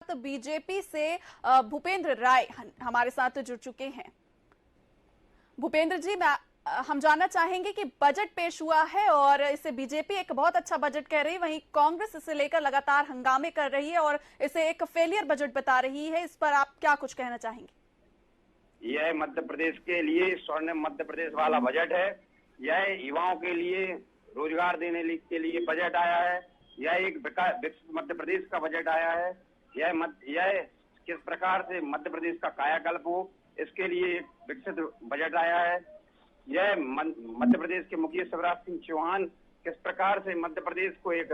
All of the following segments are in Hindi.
बीजेपी से भूपेंद्र राय हमारे साथ जुड़ चुके हैं। भूपेंद्र जी, हम जानना चाहेंगे कि बजट पेश हुआ है और इसे बीजेपी एक बहुत अच्छा बजट कह रही है, वहीं कांग्रेस इसे लेकर लगातार हंगामे कर रही है और इसे एक फेलियर बजट बता रही है। इस पर आप क्या कुछ कहना चाहेंगे? यह मध्य प्रदेश के लिए स्वर्णिम मध्य प्रदेश वाला बजट है। यह युवाओं के लिए रोजगार देने के लिए बजट आया है। यह एक विकसित मध्य प्रदेश का बजट आया है। यह किस प्रकार से मध्य प्रदेश का कायाकल्प हो, इसके लिए एक विकसित बजट आया है। यह मध्य प्रदेश के मुखिया शिवराज सिंह चौहान किस प्रकार से मध्य प्रदेश को एक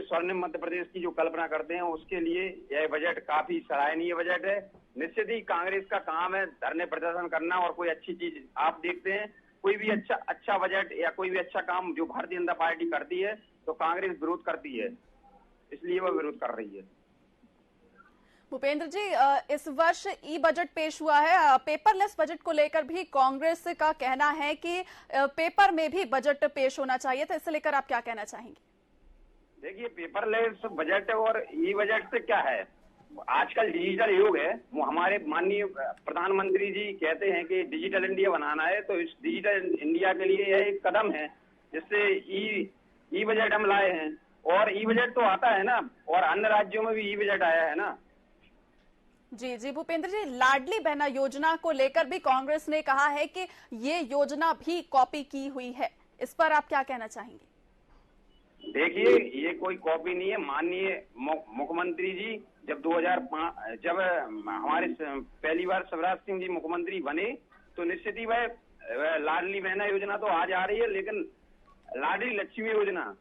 स्वर्णिम मध्य प्रदेश की जो कल्पना करते हैं, उसके लिए यह बजट काफी सराहनीय बजट है। निश्चित ही कांग्रेस का काम है धरने प्रदर्शन करना और कोई अच्छी चीज आप देखते हैं, कोई भी अच्छा बजट या कोई भी अच्छा काम जो भारतीय जनता पार्टी करती है तो कांग्रेस विरोध करती है, इसलिए वह विरोध कर रही है। भूपेंद्र जी, इस वर्ष ई बजट पेश हुआ है। पेपरलेस बजट को लेकर भी कांग्रेस का कहना है कि पेपर में भी बजट पेश होना चाहिए था, इसे लेकर आप क्या कहना चाहेंगे? देखिए, पेपरलेस बजट और ई बजट से क्या है, आजकल डिजिटल युग है। वो हमारे माननीय प्रधानमंत्री जी कहते हैं कि डिजिटल इंडिया बनाना है, तो इस डिजिटल इंडिया के लिए यह एक कदम है जिससे ई बजट हम लाए हैं। और ई बजट तो आता है ना, और अन्य राज्यों में भी ई बजट आया है ना। जी जी भूपेंद्र जी, लाडली बहना योजना को लेकर भी कांग्रेस ने कहा है कि ये योजना भी कॉपी की हुई है, इस पर आप क्या कहना चाहेंगे? देखिए, ये कोई कॉपी नहीं है। माननीय मुख्यमंत्री जी जब हमारे पहली बार शिवराज सिंह जी मुख्यमंत्री बने तो निश्चित ही वह लाडली बहना योजना तो आज आ रही है, लेकिन लाडली लक्ष्मी योजना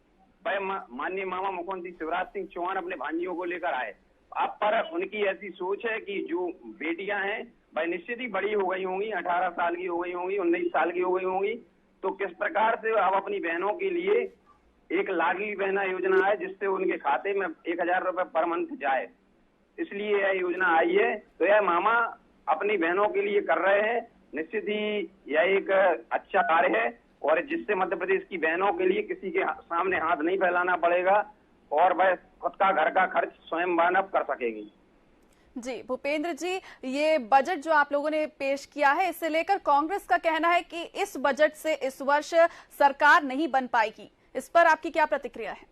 वह माननीय मामा मुख्यमंत्री शिवराज सिंह चौहान अपने भांजियों को लेकर आए। अब पर उनकी ऐसी सोच है कि जो बेटियां हैं वह निश्चित ही बड़ी हो गई होंगी, 18 साल की हो गई होंगी, 19 साल की हो गई होंगी, तो किस प्रकार से अब अपनी बहनों के लिए एक लाडली बहना योजना है जिससे उनके खाते में 1000 रुपए पर मंथ जाए, इसलिए यह योजना आई है। तो यह मामा अपनी बहनों के लिए कर रहे हैं। निश्चित ही यह एक अच्छा कार्य है और जिससे मध्य प्रदेश की बहनों के लिए किसी के सामने हाथ नहीं फैलाना पड़ेगा और वह खुद का घर का खर्च स्वयं वहन कर सकेगी। जी भूपेंद्र जी, ये बजट जो आप लोगों ने पेश किया है, इसे लेकर कांग्रेस का कहना है कि इस बजट से इस वर्ष सरकार नहीं बन पाएगी, इस पर आपकी क्या प्रतिक्रिया है?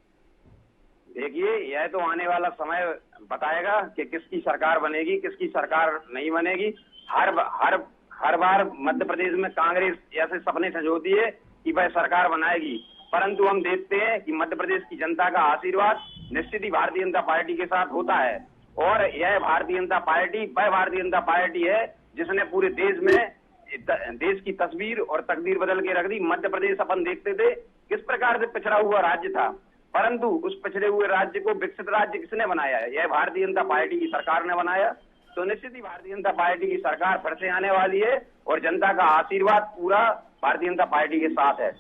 देखिए, यह तो आने वाला समय बताएगा कि किसकी सरकार बनेगी, किसकी सरकार नहीं बनेगी। हर बार मध्य प्रदेश में कांग्रेस ऐसे सपने संजोती है कि वह सरकार बनाएगी, परंतु हम देखते हैं कि मध्य प्रदेश की जनता का आशीर्वाद निश्चित ही भारतीय जनता पार्टी के साथ होता है। और यह भारतीय जनता पार्टी है जिसने पूरे देश में देश की तस्वीर और तकदीर बदल के रख दी। मध्य प्रदेश अपन देखते थे किस प्रकार से पिछड़ा हुआ राज्य था, परंतु उस पिछड़े हुए राज्य को विकसित राज्य किसने बनाया है? यह भारतीय जनता पार्टी की सरकार ने बनाया। तो निश्चित ही भारतीय जनता पार्टी की सरकार फिर से आने वाली है और जनता का आशीर्वाद पूरा भारतीय जनता पार्टी के साथ है।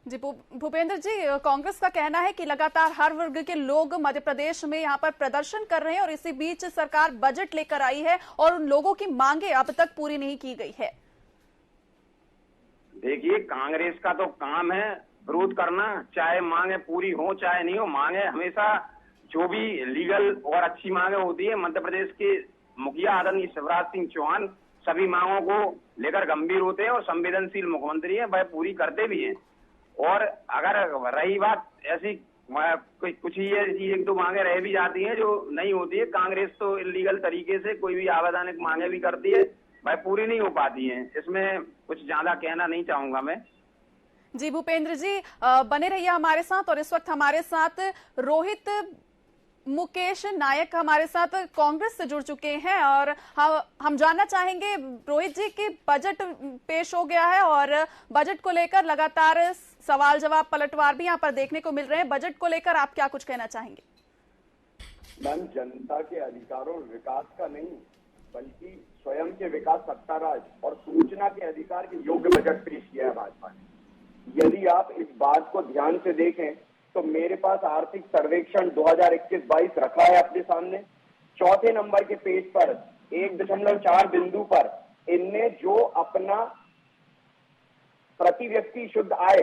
जी भूपेंद्र जी, कांग्रेस का कहना है कि लगातार हर वर्ग के लोग मध्य प्रदेश में यहाँ पर प्रदर्शन कर रहे हैं और इसी बीच सरकार बजट लेकर आई है और उन लोगों की मांगे अब तक पूरी नहीं की गई है। देखिए, कांग्रेस का तो काम है विरोध करना, चाहे मांगे पूरी हो चाहे नहीं हो। मांगे हमेशा जो भी लीगल और अच्छी मांगे होती है, मध्य प्रदेश के मुखिया आदरणीय शिवराज सिंह चौहान सभी मांगों को लेकर गंभीर होते हैं और संवेदनशील मुख्यमंत्री हैं, वह पूरी करते भी हैं। और अगर रही बात ऐसी कुछ ही ऐसी एक दो मांगे रह भी जाती हैं जो नहीं होती है, कांग्रेस तो इलीगल तरीके से कोई भी आवैधानिक मांगे भी करती है, वह पूरी नहीं हो पाती हैं। इसमें कुछ ज्यादा कहना नहीं चाहूंगा मैं। जी भूपेंद्र जी, बने रहिए हमारे साथ। और इस वक्त हमारे साथ रोहित मुकेश नायक हमारे साथ कांग्रेस से जुड़ चुके हैं और हम जानना चाहेंगे रोहित जी कि बजट पेश हो गया है और बजट को लेकर लगातार सवाल जवाब पलटवार भी यहाँ पर देखने को मिल रहे हैं। बजट को लेकर आप क्या कुछ कहना चाहेंगे? मैम, जनता के अधिकारों और विकास का नहीं बल्कि स्वयं के विकास, सत्ता राज और सूचना के अधिकार के योग्य बजट पेश किया है भाजपा ने। यदि आप इस बात को ध्यान से देखें तो मेरे पास आर्थिक सर्वेक्षण 2021-22 रखा है अपने सामने। चौथे नंबर के पेज पर 1.4 बिंदु पर इनने जो अपना प्रति व्यक्ति शुद्ध आय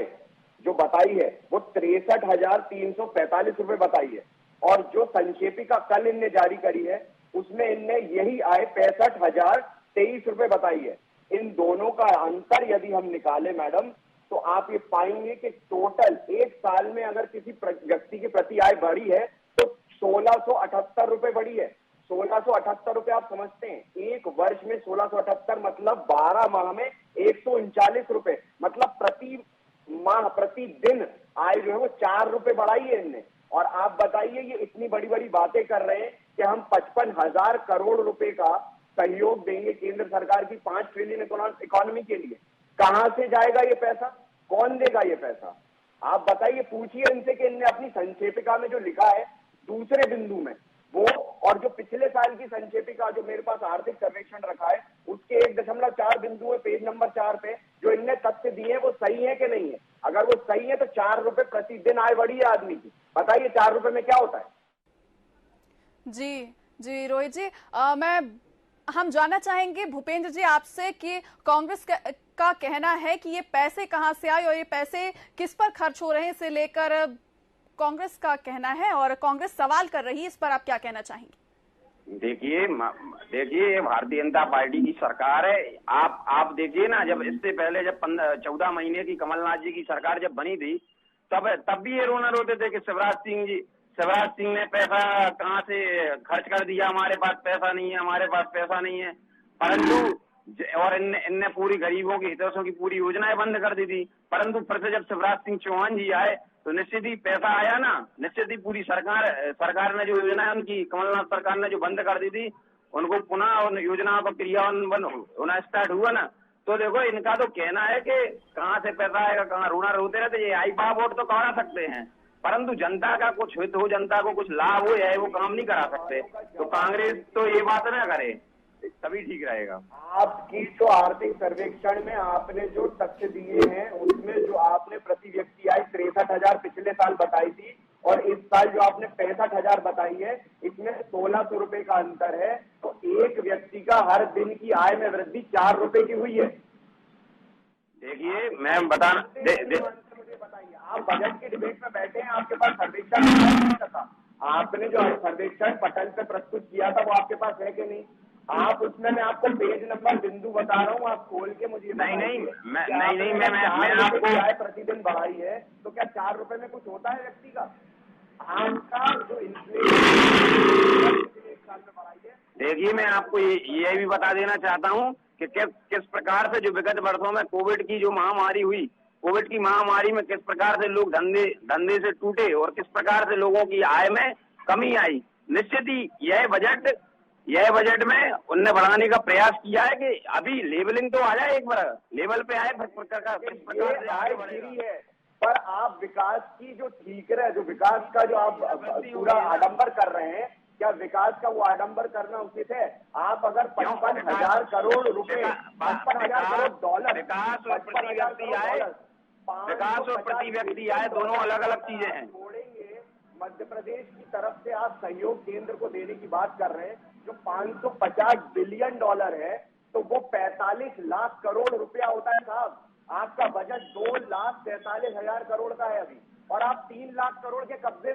जो बताई है वो 63,345 रुपए बताई है। और जो संक्षेपिका कल इनने जारी करी है उसमें इनने यही आय 65,023 रुपए बताई है। इन दोनों का अंतर यदि हम निकाले मैडम तो आप ये पाएंगे कि टोटल एक साल में अगर किसी व्यक्ति की प्रति आय बढ़ी है तो 1678 रुपए बढ़ी है। 1678 रुपए आप समझते हैं, एक वर्ष में 1678 मतलब 12 माह में 139 रुपए, मतलब प्रति माह प्रतिदिन आय जो है वो 4 रुपए बढ़ाई है इनने। और आप बताइए ये इतनी बड़ी बड़ी बातें कर रहे हैं कि हम 55,000 करोड़ रुपए का सहयोग देंगे केंद्र सरकार की 5 ट्रिलियन इकोनॉमी के लिए। कहां से जाएगा ये पैसा, कौन देगा ये पैसा? आप बताइए, पूछिए इनसे कि इनने अपनी संक्षेपिका में जो लिखा है दूसरे बिंदु में वो, और जो पिछले साल की संक्षेपिका जो मेरे पास आर्थिक सर्वेक्षण रखा है उसके 1.4 बिंदु है पेज नंबर 4 पे, जो इनने तथ्य दिए वो सही है कि नहीं है? अगर वो सही है तो 4 रुपए प्रतिदिन आय बढ़ी है आदमी की। बताइए 4 रुपए में क्या होता है? जी रोहित जी, हम जानना चाहेंगे भूपेंद्र जी आपसे कि कांग्रेस का कहना है कि ये पैसे कहां से आए और ये पैसे किस पर खर्च हो रहे हैं, इसे लेकर कांग्रेस का कहना है और कांग्रेस सवाल कर रही है, इस पर आप क्या कहना चाहेंगे? देखिए भारतीय जनता पार्टी की सरकार है। आप देखिए ना, जब इससे पहले जब 14 महीने की कमलनाथ जी की सरकार जब बनी थी तब भी ये रोना रोते थे कि शिवराज सिंह ने पैसा कहां से खर्च कर दिया, हमारे पास पैसा नहीं है, हमारे पास पैसा नहीं है। परंतु और इनने पूरी गरीबों की हितैषियों की पूरी योजनाएं बंद कर दी थी। परंतु फिर से जब शिवराज सिंह चौहान जी आए तो निश्चित ही पैसा आया ना, निश्चित ही पूरी सरकार ने जो योजना उनकी कमलनाथ सरकार ने जो बंद कर दी थी उनको पुनः उन योजनाओं का क्रियान्वयन होना स्टार्ट हुआ ना। तो देखो इनका तो कहना है कि कहां से पैसा आएगा, कहां रोना रोते रहते, ये आई बाप वोट तो करा सकते हैं परंतु जनता का कुछ हित हो, जनता को कुछ लाभ हो या वो काम नहीं करा सकते। तो कांग्रेस तो ये बात ना करे तभी ठीक रहेगा। आपकी जो आर्थिक सर्वेक्षण में आपने जो तथ्य दिए हैं उसमें जो आपने प्रति व्यक्ति आय 63,000 पिछले साल बताई थी और इस साल जो आपने 65,000 बताई है, इसमें 1600 रुपए का अंतर है। तो एक व्यक्ति का हर दिन की आय में वृद्धि 4 रुपए की हुई है। देखिए मैं बताना मुझे बताइए, आप बजट के डिबेट में बैठे हैं, आपके पास सर्वेक्षण नहीं था, आपने जो सर्वेक्षण पटल पे प्रस्तुत किया था वो आपके पास है कि नहीं? आप उसमें मैं आपको पेज नंबर बिंदु बता रहा हूँ, आप खोल के मुझे मैं आपको आय प्रतिदिन बढ़ाई है तो क्या 4 रुपए में कुछ होता है व्यक्ति का? आपका जो इन्फ्लेशन में बढ़ाई है। देखिए मैं आपको ये भी बता देना चाहता हूँ कि किस प्रकार से जो विगत वर्षों में कोविड की जो महामारी हुई, कोविड की महामारी में किस प्रकार से लोग धंधे से टूटे और किस प्रकार से लोगों की आय में कमी आई। निश्चित ही यह बजट में उनने बढ़ाने का प्रयास किया है कि अभी लेवलिंग तो आ जाए, एक बार लेवल पे आए, किस प्रकार से आय गिरी है। पर आप विकास की जो ठीक है, जो विकास का जो आप पूरा आडंबर कर रहे हैं, क्या विकास का वो आडंबर करना उचित है? आप अगर 55,000 करोड़ रुपए, 55,000 करोड़ डॉलर, विकास और प्रति व्यक्ति आय दोनों अलग अलग चीजें हैं। छोड़ेंगे, मध्य प्रदेश की तरफ से आप सहयोग केंद्र को देने की बात कर रहे हैं जो 550 बिलियन डॉलर है, तो वो 45 लाख करोड़ रुपया होता है साहब। आपका बजट 2,43,000 करोड़ का है अभी, और आप 3 लाख करोड़ के कर्जे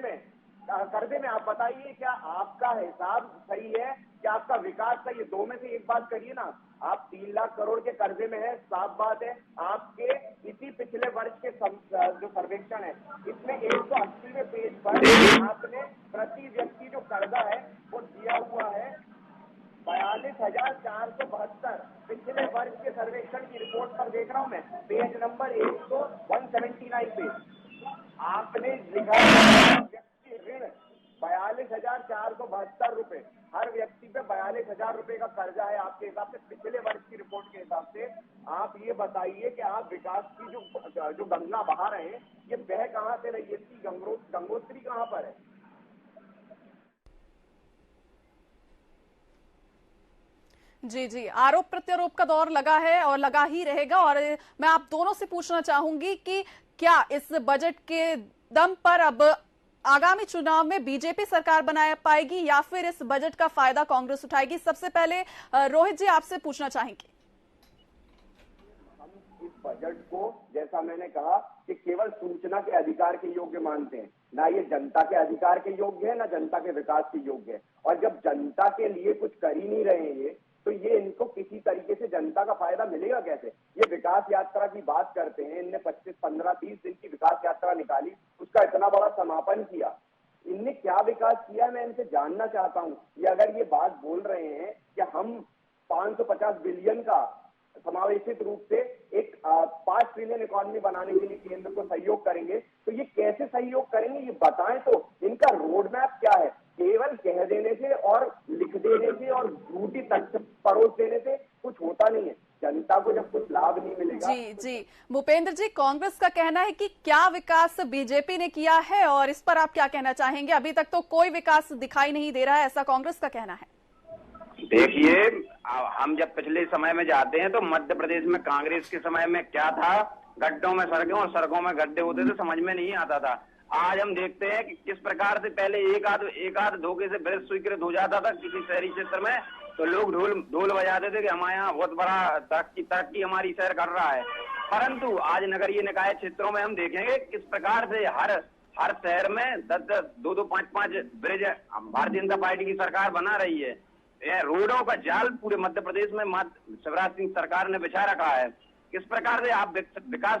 में आप बताइए क्या आपका हिसाब सही है? क्या आपका विकास का? ये दो में से एक बात करिए ना। आप 3 लाख करोड़ के कर्जे में है, साफ बात है। आपके इसी पिछले वर्ष के जो सर्वेक्षण है इसमें 180वें पेज पर आपने प्रति व्यक्ति जो कर्जा है वो दिया हुआ है 42,472। पिछले वर्ष के सर्वेक्षण की रिपोर्ट पर देख रहा हूं मैं, पेज नंबर 179 पे आपने लिखा व्यक्ति ऋण 42,472 रुपए। हर व्यक्ति पे 42,000 रुपए का कर्जा है आपके हिसाब से, पिछले वर्ष की रिपोर्ट के हिसाब से। आप ये बताइए कि आप विकास की जो गंगा बहा रहे हैं ये बह कहां से रही है? इसकी गंगोत्री कहां पर है? जी, आरोप प्रत्यारोप का दौर लगा है और लगा ही रहेगा। और मैं आप दोनों से पूछना चाहूंगी कि क्या इस बजट के दम पर अब आगामी चुनाव में बीजेपी सरकार बना पाएगी या फिर इस बजट का फायदा कांग्रेस उठाएगी? सबसे पहले रोहित जी आपसे पूछना चाहेंगे। हम इस बजट को, जैसा मैंने कहा, कि केवल सूचना के अधिकार के योग्य मानते हैं। ना ये जनता के अधिकार के योग्य है, ना जनता के विकास के योग्य है। और जब जनता के लिए कुछ कर ही नहीं रहे हैं तो ये इनको किसी तरीके से जनता का फायदा मिलेगा कैसे? ये विकास यात्रा की बात करते हैं, इनने 25, 15, 30 दिन की विकास यात्रा निकाली, उसका इतना बड़ा समापन किया। इनने क्या विकास किया, मैं इनसे जानना चाहता हूं। ये अगर ये बात बोल रहे हैं कि हम 550 बिलियन का समावेशित रूप से एक 5 ट्रिलियन इकोनॉमी बनाने के लिए केंद्र को सहयोग करेंगे, तो ये कैसे सहयोग करेंगे ये बताएं तो। इनका रोड मैप क्या है? केवल कह देने से और लिख देने से और झूठी तथ्य परोस देने से कुछ होता नहीं है। जनता को जब कुछ लाभ नहीं मिलेगा। जी भूपेंद्र जी, कांग्रेस का कहना है कि क्या विकास बीजेपी ने किया है, और इस पर आप क्या कहना चाहेंगे? अभी तक तो कोई विकास दिखाई नहीं दे रहा है, ऐसा कांग्रेस का कहना है। देखिए, हम जब पिछले समय में जाते हैं तो मध्य प्रदेश में कांग्रेस के समय में क्या था, गड्ढों में सड़कें और सड़कों में गड्ढे होते थे, समझ में नहीं आता था। आज हम देखते हैं कि किस प्रकार से पहले एक आध धोखे से ब्रिज स्वीकृत हो जाता था किसी शहरी क्षेत्र में, तो लोग ढोल बजाते थे कि हमारे यहाँ बहुत बड़ा तरक्की हमारी शहर कर रहा है। परंतु आज नगरीय निकाय क्षेत्रों में हम देखेंगे किस प्रकार से हर शहर में 10, 2, 5 ब्रिज भारतीय जनता पार्टी की सरकार बना रही है। रोडों का जाल पूरे मध्य प्रदेश में शिवराज सिंह सरकार ने बिछा रखा है। किस प्रकार से आप विकास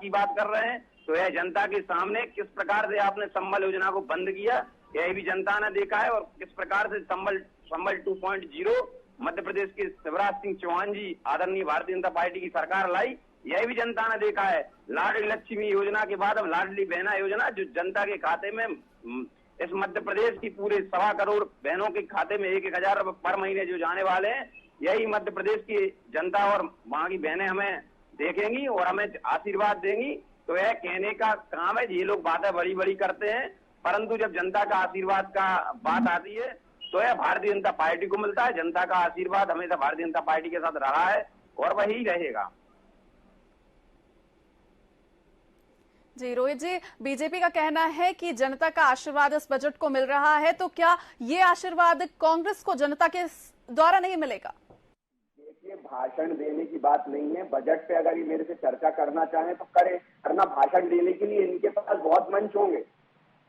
की बात कर रहे हैं, तो यह जनता के सामने किस प्रकार से आपने संबल योजना को बंद किया, यह भी जनता ने देखा है। और किस प्रकार से संबल 2.0 मध्य प्रदेश के शिवराज सिंह चौहान जी आदरणीय भारतीय जनता पार्टी की सरकार लाई, यह भी जनता ने देखा है। लाडली लक्ष्मी योजना के बाद अब लाडली बहना योजना, जो जनता के खाते में, इस मध्य प्रदेश की पूरे 1.25 करोड़ बहनों के खाते में 1,000 रुपए पर महीने जो जाने वाले हैं, यही मध्य प्रदेश की जनता और वहां की बहनें हमें देखेंगी और हमें आशीर्वाद देंगी। तो यह कहने का काम है, ये लोग बातें बड़ी बड़ी करते हैं, परंतु जब जनता का आशीर्वाद का बात आती है तो यह भारतीय जनता पार्टी को मिलता है। जनता का आशीर्वाद हमेशा भारतीय जनता पार्टी के साथ रहा है और वही रहेगा। जी रोहित जी, बीजेपी का कहना है कि जनता का आशीर्वाद इस बजट को मिल रहा है, तो क्या ये आशीर्वाद कांग्रेस को जनता के द्वारा नहीं मिलेगा? देखिए, भाषण देने की बात नहीं है। बजट पे अगर ये मेरे से चर्चा करना चाहें तो करें, वरना भाषण देने के लिए इनके पास बहुत मंच होंगे।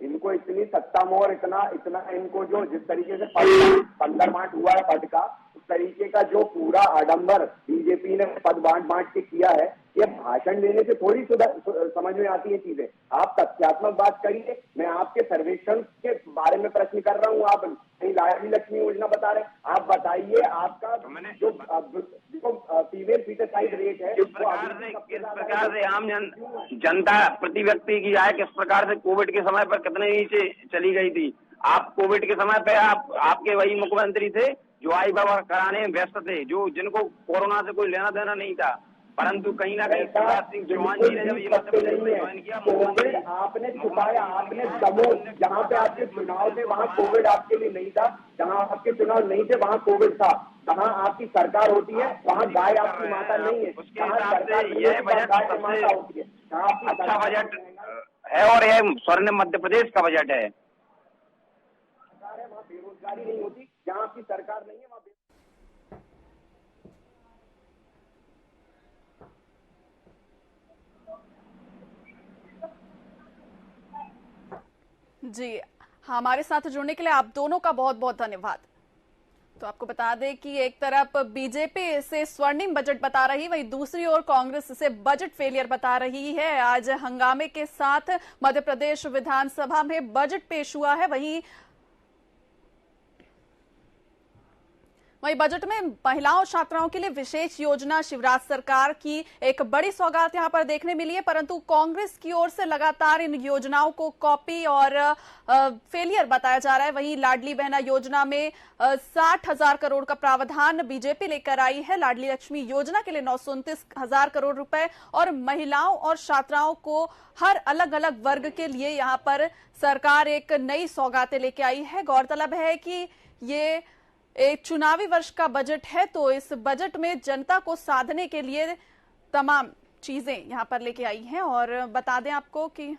इनको इतनी सत्ता मोहर, इतना इनको जो जिस तरीके से 15 मार्च हुआ है पद का, उस तरीके का जो पूरा आडंबर बीजेपी ने पद बांट के किया है, ये भाषण देने से थोड़ी समझ में आती है चीजें। आप तथ्यात्मक बात करिए। मैं आपके सर्वेक्षण के बारे में प्रश्न कर रहा हूँ, आप कहीं लाडली लक्ष्मी योजना बता रहे। आप बताइए, आपका जो फीमेल फीटरसाइड रेट है, किस प्रकार से आम जनता प्रति व्यक्ति की आय किस प्रकार से कोविड के समय पर कितने नीचे चली गई थी। आप कोविड के समय पे आपके वही मुख्यमंत्री थे जो आई बाबा कराने में व्यस्त थे, जिनको कोरोना से कोई लेना देना नहीं था, परंतु कहीं ना कहीं शिवराज सिंह चौहान जी ने जब ये मध्य प्रदेश में ज्वाइन किया, कोविड आपने छुपाया, आपने दमोह, जहाँ पे आपके चुनाव थे वहाँ कोविड आपके लिए नहीं था, जहाँ आपके चुनाव नहीं थे वहाँ कोविड था। जहाँ आपकी सरकार होती है वहाँ गाय आपकी माता नहीं है। उसके हिसाब से यह बजट सबसे अच्छा बजट है और यह स्वर्णिम मध्य प्रदेश का बजट है। वहाँ बेरोजगारी नहीं होती, जहाँ आपकी सरकार नहीं है वहाँ। जी, हमारे साथ जुड़ने के लिए आप दोनों का बहुत बहुत धन्यवाद। तो आपको बता दें कि एक तरफ बीजेपी से स्वर्णिम बजट बता रही, वहीं दूसरी ओर कांग्रेस से बजट फेलियर बता रही है। आज हंगामे के साथ मध्य प्रदेश विधानसभा में बजट पेश हुआ है। वहीं बजट में महिलाओं और छात्राओं के लिए विशेष योजना शिवराज सरकार की एक बड़ी सौगात यहां पर देखने मिली है, परंतु कांग्रेस की ओर से लगातार इन योजनाओं को कॉपी और फेलियर बताया जा रहा है। वहीं लाडली बहना योजना में 60,000 करोड़ का प्रावधान बीजेपी लेकर आई है। लाडली लक्ष्मी योजना के लिए 929,000 करोड़ रुपए और महिलाओं और छात्राओं को हर अलग अलग वर्ग के लिए यहां पर सरकार एक नई सौगातें लेके आई है। गौरतलब है कि ये एक चुनावी वर्ष का बजट है, तो इस बजट में जनता को साधने के लिए तमाम चीजें यहां पर लेके आई हैं। और बता दें आपको कि